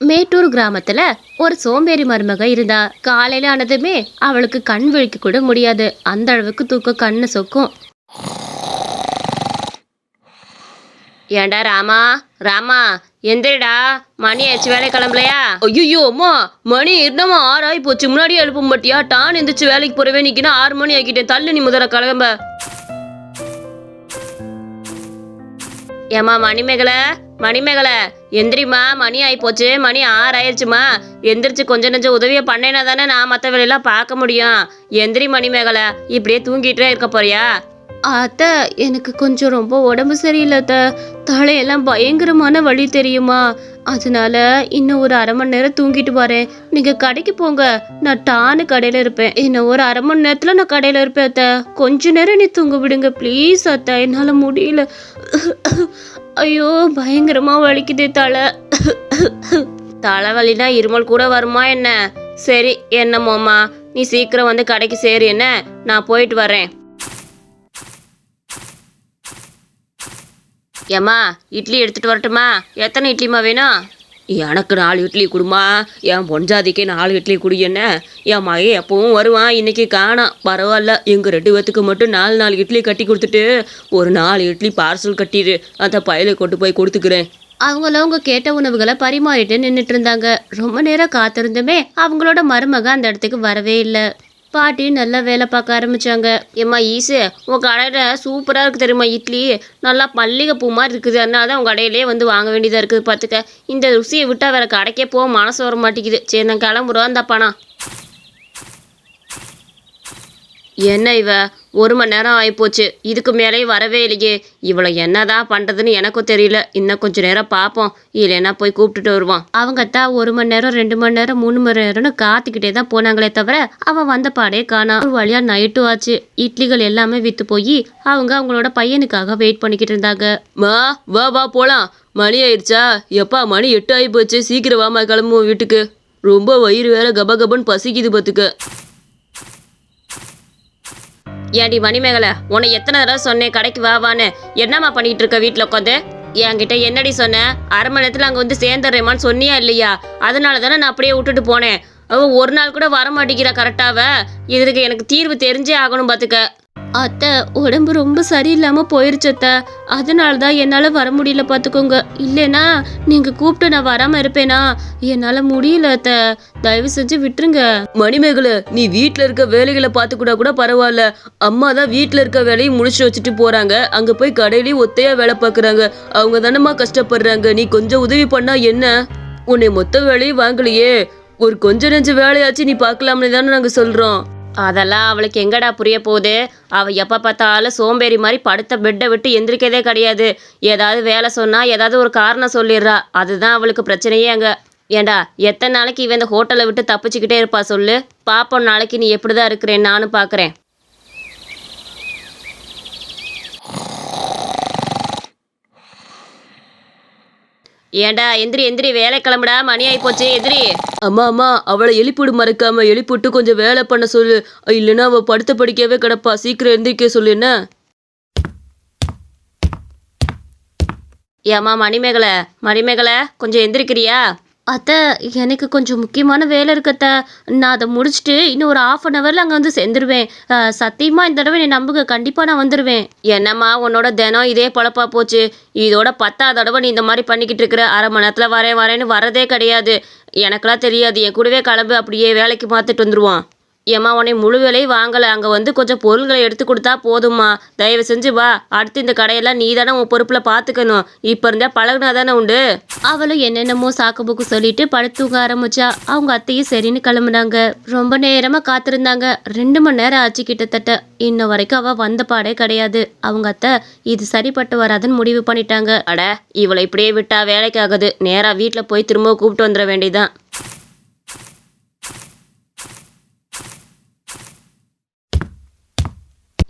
மேட்டூர் கிராமத்துல ஒரு சோம்பேறி மருமக இருந்தா. காலையில ஆனதுமே அவளுக்கு கண் விழிக்க கூட முடியாது. அந்த அளவுக்கு தூக்கம் கண்ணு சொக்கும். ஏண்டா ராமா, ராமா, எந்திரிடா, மணி ஆச்சு, வேலை கிளம்பலையா? ஐயோ அம்மா, மணி என்னமா 6 ஆகி போச்சு. முன்னாடியே எழுப்ப மாட்டியா? டான் எந்திரிச்சு வேலைக்கு போறவே நிக்கினா 6 மணி ஆக்கிட்டேன். தள்ளு நீ முதல்ல கிளம்ப. ஏமா மணிமேகலை, மணிமேகலை, எந்திரிமா, மணி ஆகி போச்சு. மணி 6 ஆயிடுச்சுமா. எந்திரிச்சு கொஞ்சம் நெஞ்சம் உதவியை பண்ணேனா தானே நான் மற்ற வேலையெல்லாம் பார்க்க முடியும். எந்திரி மணிமேகலை, இப்படியே தூங்கிட்டே இருக்க போறியா? அத்தை, எனக்கு கொஞ்சம் ரொம்ப உடம்பு சரியில்லை அத்தை. தலையெல்லாம் பயங்கரமான வலி தெரியுமா? அதனால இன்னும் ஒரு 1/2 மணி நேரம் தூங்கிட்டு வரேன். நீங்க கடைக்கு போங்க, நான் டானு கடையில இருப்பேன். இன்னும் ஒரு 1/2 மணி நேரத்துல நான் கடையில இருப்பேன் அத்தை. கொஞ்ச நேரம் நீ தூங்க விடுங்க ப்ளீஸ் அத்தை, என்னால முடியல. ஐயோ பயங்கரமா வலிக்குது தலை. தலைவலினா இருமல் கூட வருமா என்ன? சரி என்னமோம்மா, நீ சீக்கிரம் வந்து கடைக்கு சேரு என்ன, நான் போயிட்டு வரேன். ஏம்மா இட்லி எடுத்துட்டு வரட்டுமா? எத்தனை இட்லிமா வேணும்? எனக்கு 4 இட்லி கொடுமா. என் பொஞ்சாதிக்கு 4 இட்லி குடி என்ன. என் மகன் எப்பவும் வருவான், இன்னைக்கு காணோம். பரவாயில்ல, எங்கள் 2 பேத்துக்கு மட்டும் 4 இட்லி கட்டி கொடுத்துட்டு ஒரு 4 இட்லி பார்சல் கட்டிடு, அந்த பையில கொண்டு போய் கொடுத்துக்கிறேன். அவங்களும் அவங்க கேட்ட உணவுகளை பரிமாறிட்டு நின்றுட்டு இருந்தாங்க. ரொம்ப நேரம் காத்திருந்துமே அவங்களோட மருமக அந்த இடத்துக்கு வரவே இல்லை. பாட்டி நல்லா வேலை பார்க்க ஆரம்பிச்சாங்க. ஏம்மா ஈசு, உன் கடையில சூப்பராக இருக்குது தெரியுமா இட்லி, நல்லா மல்லிகை பூ மாதிரி இருக்குது. அதனால தான் உன் கடையிலே வந்து வாங்க வேண்டியதாக இருக்குது. பார்த்துக்க, இந்த ருசியை விட்டால் வேற கடைக்கே போக மனசு வர மாட்டேங்குது. சரி நான் கிளம்புறோம், அந்த பணம். என்ன இவ 1 மணி நேரம் ஆகிப்போச்சு, இதுக்கு மேலேயும் வரவே இல்லையே. இவளை என்னதான் பண்ணுறதுன்னு எனக்கும் தெரியல. இன்னும் கொஞ்சம் நேரம் பார்ப்போம், இல்லைன்னா போய் கூப்பிட்டுட்டு வருவான். அவங்க தான் 1 மணி நேரம் 2 மணி நேரம் 3 மணி நேரம்னு காத்துக்கிட்டே தான் போனாங்களே தவிர அவன் வந்த பாடே காணா. ஒரு வழியாக நைட்டும் ஆச்சு. இட்லிகள் எல்லாமே விற்று போய் அவங்களோட பையனுக்காக வெயிட் பண்ணிக்கிட்டு இருந்தாங்க. மா வா வா போகலாம், மணி ஆயிடுச்சா? எப்பா மணி 8 ஆகி போச்சு, சீக்கிரம் வாமா கிளம்புவோம் வீட்டுக்கு. ரொம்ப வயிறு வேற கபகபன்னு பசிக்குது பார்த்துக்க. ஏன்டி மணிமேகலை, உன்னை எத்தனை தடவை சொன்னேன் கடைக்கு வாவான்னு? என்னம்மா பண்ணிட்டு இருக்க வீட்டில் உட்காந்து? என்கிட்ட என்னடி சொன்னேன்? 1/2 மணி நேரத்தில் அங்கே வந்து சேர்ந்துடுறேம்மான்னு சொன்னியா இல்லையா? அதனால தானே நான் அப்படியே விட்டுட்டு போனேன். அவன் ஒரு நாள் கூட வர மாட்டேங்கிறா கரெக்டாக. இதுக்கு எனக்கு தீர்வு தெரிஞ்சே ஆகணும் பார்த்துக்க. அத்தை, உடம்பு ரொம்ப சரியில்லாமல் போயிருச்சு அத்தை, அதனால தான் என்னால் வர முடியல பார்த்துக்கோங்க. இல்லைனா நீங்கள் கூப்பிட்டு நான் வராமல் இருப்பேனா? என்னால் முடியல அத்தை, தயவு செஞ்சு விட்டுருங்க. மணிமேகலை, நீ வீட்டில் இருக்க வேலைகளை பார்த்துக்கூட கூட பரவாயில்ல. அம்மா தான் வீட்டில் இருக்க வேலையை முடிச்சு வச்சுட்டு போகிறாங்க. அங்கே போய் கடையிலையும் ஒத்தையாக வேலை பார்க்குறாங்க. அவங்க தானம்மா கஷ்டப்படுறாங்க. நீ கொஞ்சம் உதவி பண்ணா என்ன? உன்னை மொத்த வேலையும் வாங்கலையே, ஒரு கொஞ்ச நெஞ்ச வேலையாச்சு நீ பார்க்கலாம்னு தானே நாங்கள் சொல்கிறோம். அதெல்லாம் அவளுக்கு எங்கடா புரிய போகுது? அவள் எப்போ பார்த்தாலும் சோம்பேறி மாதிரி படுத்த பெட்டை விட்டு எந்திரிக்கதே கிடையாது. ஏதாவது வேலை சொன்னால் ஏதாவது ஒரு காரணம் சொல்லிடுறா. அதுதான் அவளுக்கு பிரச்சனையே அங்கே. ஏண்டா எத்தனை நாளைக்கு இவன் இந்த ஹோட்டலை விட்டு தப்பிச்சுக்கிட்டே இருப்பா சொல்லு? பாப்போம் நாளைக்கு நீ எப்படி தான் இருக்கிறேன் நானும் பார்க்குறேன். ஏண்டா எந்திரி எந்திரி, வேலை கிளம்புடா, மணி ஆகி போச்சு, எந்திரி. அம்மா அம்மா, அவளை எழுப்பிடு, மறக்காம எழுப்பிட்டு கொஞ்சம் வேலை பண்ண சொல்லு. இல்லைன்னா அவள் படுத்த படிக்கவே கிடப்பா. சீக்கிரம் எந்திரிக்க சொல்லு என்ன. ஏம்மா மணிமேகலை, மணிமேகலை, கொஞ்சம் எந்திரிக்கிறியா? அத்தை, எனக்கு கொஞ்சம் முக்கியமான வேலை இருக்கத்த, நான் அதை முடிச்சுட்டு இன்னும் ஒரு 1/2 ஹவரில் அங்கே வந்து சேர்ந்துருவேன். சத்தியமாக இந்த தடவை நீ நம்புங்க, கண்டிப்பாக நான் வந்துடுவேன். என்னம்மா உன்னோட தினம் இதே பொழப்பா போச்சு? இதோட 10ஆவது தடவை நீ இந்த மாதிரி பண்ணிக்கிட்டு இருக்கிற. 1/2 மணி நேரத்தில் வரேன்னு வரதே கிடையாது. எனக்கெல்லாம் தெரியாது, என் கூடவே கிளம்பு, அப்படியே வேலைக்கு பார்த்துட்டு வந்துடுவான். ஏம்மா உன்னை முழு வேலையும் வாங்கலை, அங்கே வந்து கொஞ்சம் பொருள்களை எடுத்து கொடுத்தா போதும்மா. தயவு செஞ்சு வா, அடுத்து இந்த கடையெல்லாம் நீ தானே உன் பொறுப்பில் பார்த்துக்கணும். இப்போ இருந்தா பழகுனா தானே உண்டு. அவளும் என்னென்னமோ சாக்கு புக்கு சொல்லிட்டு படுத்தூங்க ஆரம்பிச்சா. அவங்க அத்தையும் சரின்னு கிளம்புனாங்க. ரொம்ப நேரமாக காத்திருந்தாங்க. 2 மணி நேரம் ஆச்சு கிட்டத்தட்ட. இன்ன வரைக்கும் அவள் வந்த பாடே கிடையாது. அவங்க அத்தை இது சரிப்பட்டு வராதுன்னு முடிவு பண்ணிட்டாங்க. அட, இவளை இப்படியே விட்டா வேலைக்கு ஆகுது. நேராக வீட்டில் போய் திரும்ப கூப்பிட்டு வந்துட வேண்டியதான்.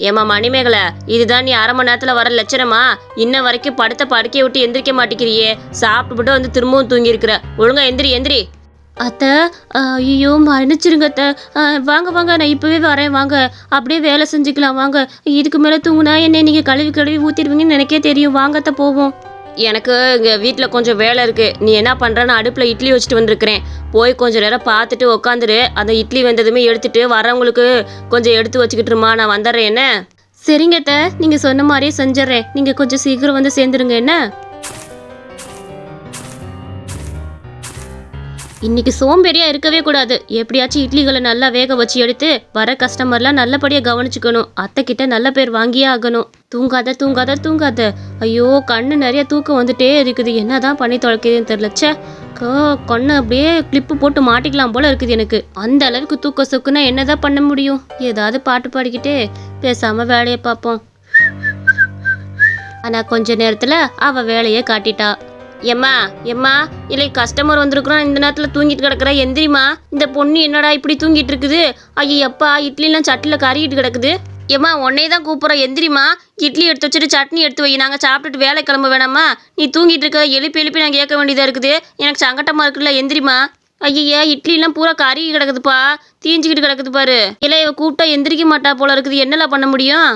ஏமா மணிமேகலை, இதுதான் நீ 1/2 மணி நேரத்தில் வர லட்சணமா? இன்ன வரைக்கும் படுத்த படுக்கையை விட்டு எந்திரிக்க மாட்டேங்கிறியே. சாப்பிட்டுவிட்டு வந்து திரும்பவும் தூங்கியிருக்கிற. ஒழுங்கா எந்திரி எந்திரி. அத்தை, ஐயோ மன்னிச்சிருங்க அத்தை. வாங்க வாங்க, நான் இப்போவே வரேன், வாங்க அப்படியே வேலை செஞ்சுக்கலாம் வாங்க. இதுக்கு மேலே தூங்குனா என்னை நீங்கள் கழுவி கழுவி ஊற்றிடுவீங்கன்னு எனக்கே தெரியும். வாங்க அத்தை போவோம். எனக்கு இங்கே வீட்டில் கொஞ்சம் வேலை இருக்குது. நீ என்ன பண்ணுறன்னு அடுப்பில் இட்லி வச்சுட்டு வந்திருக்கிறேன். போய் கொஞ்சம் நேரம் பார்த்துட்டு உக்காந்துரு. அந்த இட்லி வெந்ததுமே எடுத்துட்டு வரவங்களுக்கு கொஞ்சம் எடுத்து வச்சுக்கிட்டுருமா. நான் வந்துடுறேன் என்ன? சரிங்க அத்தை, நீங்கள் சொன்ன மாதிரியே செஞ்சிட்றேன். நீங்கள் கொஞ்சம் சீக்கிரம் வந்து சேர்ந்துருங்க என்ன? இன்னைக்கு சோம்பேறியா இருக்கவே கூடாது. எப்படியாச்சும் இட்லிகளை நல்லா வேக வச்சு எடுத்து வர கஸ்டமர்லாம் நல்லபடியாக கவனிச்சுக்கணும். அத்தை கிட்ட நல்ல பேர் வாங்கியே ஆகணும். தூங்காத தூங்காத தூங்காத. ஐயோ, கண்ணு நிறைய தூக்கம் வந்துட்டே இருக்குது. என்னதான் பண்ணி தொலைக்குதுன்னு தெரியலச்சே. கண்ணு அப்படியே கிளிப்பு போட்டு மாட்டிக்கலாம் போல இருக்குது எனக்கு. அந்த அளவுக்கு தூக்க சொக்குன்னா என்னதான் பண்ண முடியும்? ஏதாவது பாட்டு பாடிக்கிட்டே பேசாம வேலையை பார்ப்போம். ஆனா கொஞ்ச நேரத்துல அவ வேலையை காட்டிட்டா. எம்மா எம்மா, இல்லை கஸ்டமர் வந்திருக்கிறோம், இந்த நேரத்தில் தூங்கிட்டு கிடக்குற, எந்திரிமா. இந்த பொண்ணு என்னடா இப்படி தூங்கிட்டு இருக்குது? ஐயப்பா, இட்லிலாம் சட்டியில் கறிக்கிட்டு கிடக்குது. ஏம்மா, உன்னே தான் கூப்பிட்றோம், எந்திரிமா. இட்லி எடுத்து வச்சுட்டு சட்னி எடுத்து வை, நாங்கள் சாப்பிட்டுட்டு வேலை கிளம்ப வேணாமா? நீ தூங்கிட்டு இருக்க, எழுப்பி எழுப்பி நான் கேட்க வேண்டியதாக இருக்குது. எனக்கு சங்கட்டமாக இருக்குல்ல, எந்திரிமா. ஐயா, இட்லிலாம் பூரா கறி கிடக்குதுப்பா, தீஞ்சிக்கிட்டு கிடக்குது பாரு. இல்லை இவ கூப்பிட்டா எந்திரிக்க மாட்டா போல இருக்குது. என்னெல்லாம் பண்ண முடியும்?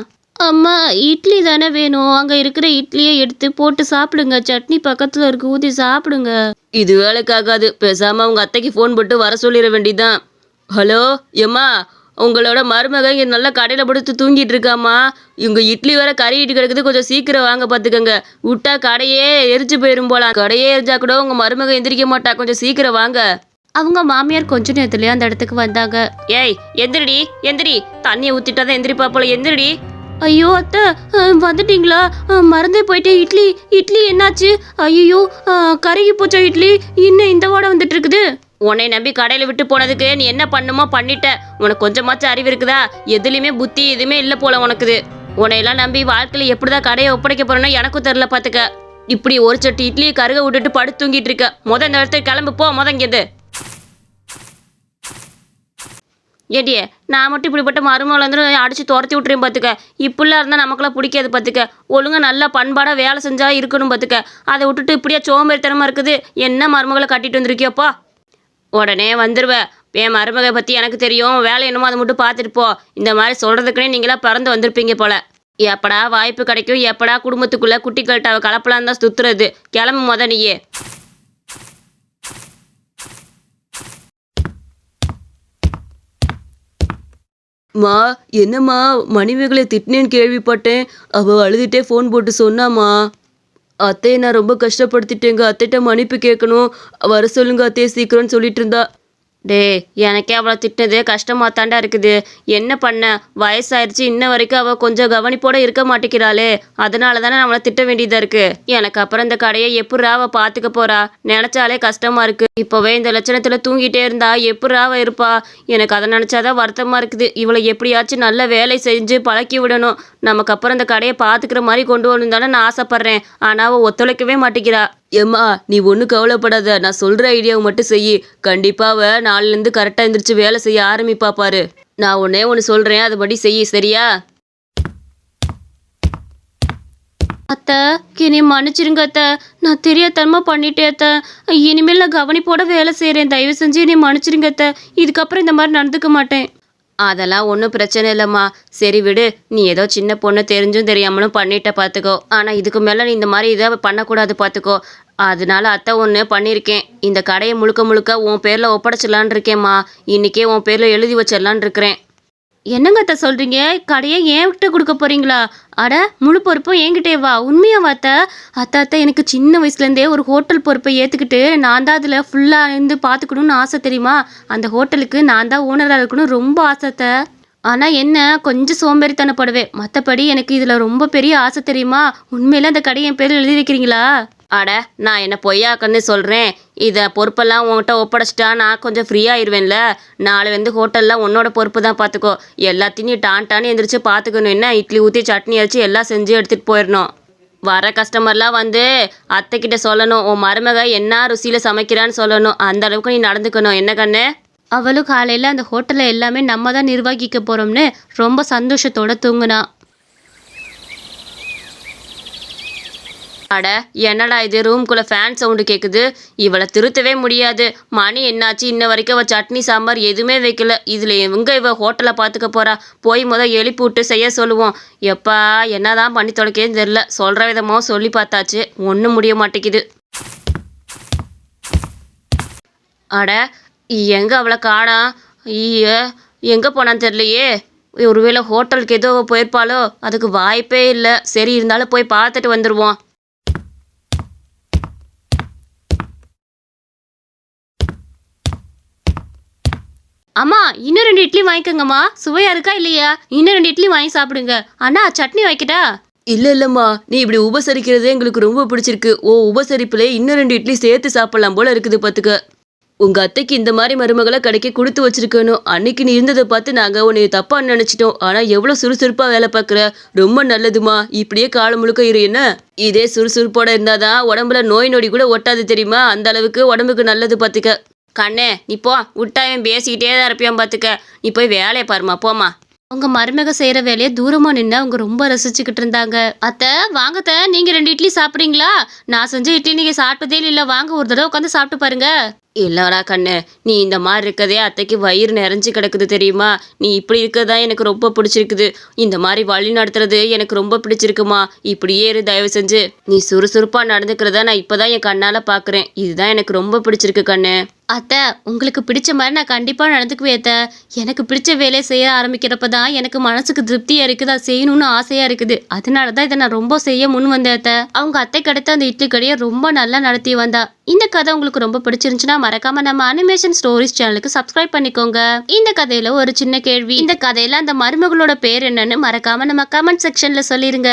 அம்மா, இட்லி தானே வேணும். அங்கே இருக்கிற இட்லியை எடுத்து போட்டு சாப்பிடுங்க. சட்னி பக்கத்தில் இருக்கு, ஊற்றி சாப்பிடுங்க. இது வேலைக்காகாது. பேசாமல் உங்கள் அத்தைக்கு ஃபோன் போட்டு வர சொல்லிட வேண்டியதான். ஹலோ எம்மா, உங்களோட மருமக இங்கே நல்லா கடையில் படுத்து தூங்கிட்டு இருக்காம்மா. இவங்க இட்லி வேற கறிட்டு கிடக்குது, கொஞ்சம் சீக்கிரம் வாங்க பார்த்துக்கங்க. விட்டா கடையே எரிச்சு போயிடும் போலாம். கடையே எரிஞ்சா கூட உங்கள் மருமக எந்திரிக்க மாட்டா, கொஞ்சம் சீக்கிரம் வாங்க. அவங்க மாமியார் கொஞ்ச நேரத்துலயே அந்த இடத்துக்கு வந்தாங்க. ஏய் எந்திரிடி, எந்திரி. தண்ணியை ஊற்றிட்டாதான் எந்திரிப்பா போல, எந்திரிடி. ஐயோ அத்தை, வந்துட்டீங்களா? மறந்தே போயிட்டேன். இட்லி இட்லி என்னாச்சு? ஐயோ, கருகி போச்சா இட்லி? இன்னும் இந்த வாடை வந்துட்டு இருக்குது. உன்னை நம்பி கடையில் விட்டு போனதுக்கு நீ என்ன பண்ணுமோ பண்ணிட்ட. உனக்கு கொஞ்சமாச்சும் அறிவு இருக்குதா? எதுலையுமே புத்தி எதுவுமே இல்லை போல உனக்குது. உன்னையெல்லாம் நம்பி வாழ்க்கையில் எப்படிதான் கடையை ஒப்படைக்க போறேன்னா எனக்கும் தெரில பார்த்துக்க. இப்படி ஒரு சட்டி இட்லியை கருக விட்டுட்டு படுத்து தூங்கிட்டு இருக்க. இந்த இடத்துக்கு கிளம்பு போ, இங்கேருந்து. ஏடியே, நான் மட்டும் இப்படிப்பட்ட மருமகளை வந்து அடித்து துரத்தி விட்டுறேன் பார்த்துக்க. இப்படிலாம் இருந்தால் நமக்குலாம் பிடிக்காது பார்த்துக்க. ஒழுங்காக நல்லா பண்பாடாக வேலை செஞ்சால் இருக்கணும் பார்த்துக்க. அதை விட்டுட்டு இப்படியா சோம்பேறித்தனமாக இருக்குது. என்ன மருமகளை கட்டிட்டு வந்திருக்கியோப்பா? உடனே வந்துடுவேன். என் மருமகளை பற்றி எனக்கு தெரியும். வேலை என்னமோ அதை மட்டும் பார்த்துட்டு போ. இந்த மாதிரி சொல்கிறதுக்குனே நீங்களாம் பிறந்து வந்திருப்பீங்க போல். எப்படா வாய்ப்பு கிடைக்கும், எப்படா குடும்பத்துக்குள்ளே குட்டிகள்கிட்ட அவள் கலப்பலாம் தான் சுற்றுறது. கிளம்பு நீயே. மா, என்னம்மா மணிமேகலை திட்டினேன்னு கேள்விப்பட்டேன். அவள் அழுதுகிட்டே ஃபோன் போட்டு சொன்னாம்மா. அத்தையை நான் ரொம்ப கஷ்டப்படுத்திட்டேங்க, அத்தைகிட்ட மன்னிப்பு கேட்கணும், வர சொல்லுங்க அத்தையை சீக்கிரம்னு சொல்லிட்டு இருந்தா. டே, எனக்கே அவளை திட்டினதே கஷ்டமாக தாண்டா இருக்குது. என்ன பண்ண, வயசாயிருச்சு, இன்ன வரைக்கும் அவள் கொஞ்சம் கவனிப்போட இருக்க மாட்டேங்கிறாளே. அதனால தானே அவளை திட்ட வேண்டியதாக இருக்குது. எனக்கு அப்புறம் இந்த கடையை எப்படா அவள் பார்த்துக்க போறா நினச்சாலே கஷ்டமாக இருக்குது. இப்போவே இந்த லட்சணத்தில் தூங்கிட்டே இருந்தா எப்படா அவள் இருப்பா? எனக்கு அதை நினச்சாதான் வருத்தமாக இருக்குது. இவளை எப்படியாச்சும் நல்ல வேலை செஞ்சு பழக்கி விடணும். நமக்கு அப்புறம் இந்த கடையை பார்த்துக்கிற மாதிரி கொண்டு வரணும் தானே நான் ஆசைப்பட்றேன். ஆனால் அவள் ஒத்துழைக்கவே மாட்டேங்கிறா. ஏம்மா, நீ ஒன்றும் கவலைப்படாத. நான் சொல்கிற ஐடியாவை மட்டும் செய். கண்டிப்பாக அவள் நாளிலேருந்து கரெக்டாக எழுந்திரிச்சு வேலை செய்ய ஆரம்பிப்பா பாரு. நான் ஒன்றே ஒன்று சொல்கிறேன், அதுபடி செய், சரியா? அத்தை, என்னை மன்னிச்சிருங்க அத்தை. நான் தெரியாதனமாக பண்ணிட்டேன் அத்தை. இனிமேல் நான் கவனிப்போட வேலை செய்கிறேன். தயவு செஞ்சு என்னை மன்னிச்சிருங்க அத்தை. இதுக்கப்புறம் இந்த மாதிரி நடந்துக்க மாட்டேன். அதெல்லாம் ஒன்றும் பிரச்சனை இல்லைம்மா. சரி விடு. நீ ஏதோ சின்ன பொண்ணு தெரிஞ்சும் தெரியாமலும் பண்ணிட்ட பார்த்துக்கோ. ஆனால் இதுக்கு மேலே நீ இந்த மாதிரி இதை பண்ணக்கூடாது பார்த்துக்கோ. அதனால அத்தை ஒன்று பண்ணியிருக்கேன். இந்த கடையை முழுக்க முழுக்க உன் பேரில் ஒப்படைச்சிடலான் இருக்கேம்மா. இன்றைக்கே உன் பேரில் எழுதி வச்சிடலான் இருக்கிறேன். என்னங்க அத்தை சொல்கிறீங்க? கடையை என்கிட்ட கொடுக்க போகிறீங்களா? அட, முழு பொறுப்பும் என்கிட்டே வா. உண்மையாக அத்தை? அத்தை, எனக்கு சின்ன வயசுலேருந்தே ஒரு ஹோட்டல் பொறுப்பை ஏற்றுக்கிட்டு நான் தான் அதில் ஃபுல்லாக இருந்து பார்த்துக்கணுன்னு ஆசை தெரியுமா? அந்த ஹோட்டலுக்கு நான் தான் ஓனராக இருக்கணும் ரொம்ப ஆசை. ஆனால் என்ன, கொஞ்சம் சோம்பேறித்தனப்படுவேன். மற்றபடி எனக்கு இதில் ரொம்ப பெரிய ஆசை தெரியுமா? உண்மையில அந்த கடையை என் பேரில் எழுதி வைக்கிறீங்களா? அட, நான் என்ன பொய்யாக்கன்னு சொல்கிறேன். இதை பொறுப்பெல்லாம் உன்கிட்ட ஒப்படைச்சிட்டா நான் கொஞ்சம் ஃப்ரீயாகிடுவேன்ல. நாளை வந்து ஹோட்டலில் உன்னோட பொறுப்பு தான் பார்த்துக்கோ. எல்லாத்தையும் டான்னு எந்திரிச்சு பார்த்துக்கணும். என்ன, இட்லி ஊற்றி சட்னி அரைச்சி எல்லாம் செஞ்சு எடுத்துகிட்டு போயிடணும். வர கஸ்டமர்லாம் வந்து அத்தைக்கிட்ட சொல்லணும், உன் மருமக என்ன ருசியில் சமைக்கிறான்னு சொல்லணும். அந்த அளவுக்கு நீ நடந்துக்கணும். என்ன கண்ணு? அவளும் காலையில் அந்த ஹோட்டலில் எல்லாமே நம்ம தான் நிர்வகிக்க போகிறோம்னு ரொம்ப சந்தோஷத்தோடு தூங்குனா. அட என்னடா இது ரூம்குள்ள ஃபேன் சவுண்டு கேட்குது. இவளை திருத்தவே முடியாது. மணி என்னாச்சு இன்ன வரைக்கும் அவள் சட்னி சாம்பார் எதுவுமே வைக்கல. இதில் இவ ஹோட்டலை பார்த்துக்க போறா. போய் எழுப்பி விட்டு செய்ய சொல்லுவோம். எப்பா என்னதான் பண்ணி தொலைக்கேன்னு தெரில. சொல்கிற விதமோ சொல்லி பார்த்தாச்சு, ஒன்றும் முடிய மாட்டேங்குது. அட எங்க அவளை காணா? ஐய எங்கே போனான்னு தெரியலையே. ஒருவேளை ஹோட்டலுக்கு ஏதோ போயிருப்பாளோ? அதுக்கு வாய்ப்பே இல்லை. சரி இருந்தாலும் போய் பார்த்துட்டு வந்துடுவோம். அம்மா இன்னும் 2 இட்லி வாங்கிக்கோங்கம்மா. சுவையா இருக்கா இல்லையா? இன்னும் 2 இட்லி வாங்கி சாப்பிடுங்க. அண்ணா சட்னி வைக்கட்டா? இல்லம்மா, நீ இப்படி உபசரிக்கிறதே எங்களுக்கு ரொம்ப பிடிச்சிருக்கு. உபசரிப்புல இன்னும் 2 இட்லி சேர்த்து சாப்பிடலாம் போல இருக்குது பாத்துக்க. உங்க அத்தைக்கு இந்த மாதிரி மருமகளை கடைக்கு கொடுத்து வச்சிருக்கணும். அன்னைக்கு நீ இருந்ததை பார்த்து நாங்க உன்னை தப்பா நினைச்சிட்டோம். ஆனா எவ்வளவு சுறுசுறுப்பா வேலை பார்க்குற. ரொம்ப நல்லதுமா. இப்படியே காலம் முழுக்க இரு. என்ன இதே சுறுசுறுப்போட இருந்தாதான் உடம்புல நோய் நொடி கூட ஒட்டாது தெரியுமா? அந்த அளவுக்கு உடம்புக்கு நல்லது பாத்துக்க. கண்ணே நீ போ. விட்டாயன் பேசிக்கிட்டே தான் இருப்பியான் பாத்துக்க. நீ போய் வேலையை பாருமா போமா. உங்க மருமக செய்யற வேலையை தூரமா நின்று அவங்க ரொம்ப ரசிச்சுக்கிட்டு இருந்தாங்க. அத்தை வாங்கத்த, நீங்க 2 இட்லி சாப்பிட்றீங்களா? நான் செஞ்ச இட்லி நீங்க சாப்பிட்டதே இல்லை. வாங்க ஒரு தடவை உட்காந்து சாப்பிட்டு பாருங்க. இல்லடா கண்ணு, நீ இந்த மாதிரி இருக்கதே அத்தைக்கு வயிறு நிறைஞ்சு கிடக்குது தெரியுமா? நீ இப்படி இருக்கதான் எனக்கு ரொம்ப பிடிச்சிருக்குது. இந்த மாதிரி வழி நடத்துறது எனக்கு ரொம்ப பிடிச்சிருக்குமா. இப்படியே இரு தயவு செஞ்சு. நீ சுறுசுறுப்பா நடந்துக்கிறதா நான் இப்பதான் என் கண்ணால பாக்குறேன். இதுதான் எனக்கு ரொம்ப பிடிச்சிருக்கு கண்ணு. அத்தை உங்களுக்கு பிடிச்ச மாதிரி நான் கண்டிப்பாக நடந்துக்குவேன் அத்தை. எனக்கு பிடிச்ச வேலையை செய்ய ஆரம்பிக்கிறப்ப தான் எனக்கு மனசுக்கு திருப்தியாக இருக்குது. அதை செய்யணும்னு ஆசையாக இருக்குது. அதனால தான் இதை நான் ரொம்ப செய்ய முன் வந்தேன் அத்தை. அவங்க அத்தை கிடைத்த அந்த இட்லி கடையை ரொம்ப நல்லா நடத்தி வந்தா. இந்த கதை உங்களுக்கு ரொம்ப பிடிச்சிருந்துச்சுன்னா மறக்காம நம்ம அனிமேஷன் ஸ்டோரிஸ் சேனலுக்கு சப்ஸ்கிரைப் பண்ணிக்கோங்க. இந்த கதையில ஒரு சின்ன கேள்வி. இந்த கதையில அந்த மருமகளோட பேர் என்னன்னு மறக்காம நம்ம கமெண்ட் செக்ஷன்ல சொல்லிருங்க.